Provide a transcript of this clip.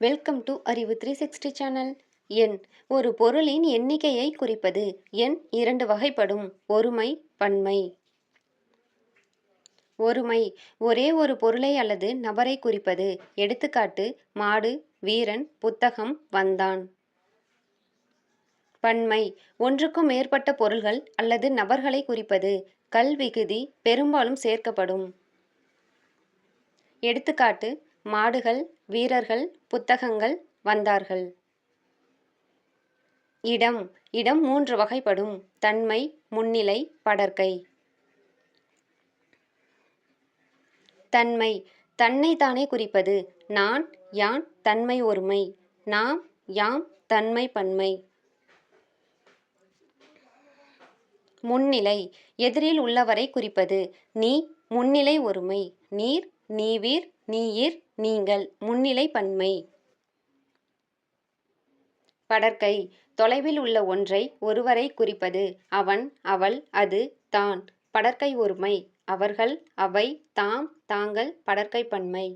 Welcome to அறிவு 360 channel. எண் ஒரு பொருளின் எண்ணிக்கையை குறிப்பது. எண் இரண்டு வகைப்படும்: ஒருமை, பன்மை. ஒருமை ஒரே ஒரு பொருளை அல்லது நபரை குறிப்பது. எடுத்துக்காட்டு: மாடு, வீரன், புத்தகம், வந்தான். பன்மை ஒன்றுக்கும் மேற்பட்ட பொருள்கள் அல்லது நபர்களை குறிப்பது. கல் விகுதி பெரும்பாலும் சேர்க்கப்படும். எடுத்துக்காட்டு: மாடுகள், வீரர்கள், புத்தகங்கள், வந்தார்கள். இடம் இடம் மூன்று வகைப்படும்: தன்மை, முன்னிலை, படர்க்கை. தன்மை தன்னைத்தானே குறிப்பது. நான், யான் தன்மை ஒருமை. நாம், யாம் தன்மை பன்மை. முன்னிலை எதிரில் உள்ளவரை குறிப்பது. நீ முன்னிலை ஒருமை. நீர், நீவீர், நீயிர், நீங்கள் முன்னிலை பன்மை. படர்க்கை தொலைவில் உள்ள ஒன்றை ஒருவரை குறிப்பது. அவன், அவள், அது, தான். படர்க்கை ஒருமை. அவர்கள், அவை, தாம், தாங்கள். படர்க்கை பன்மை.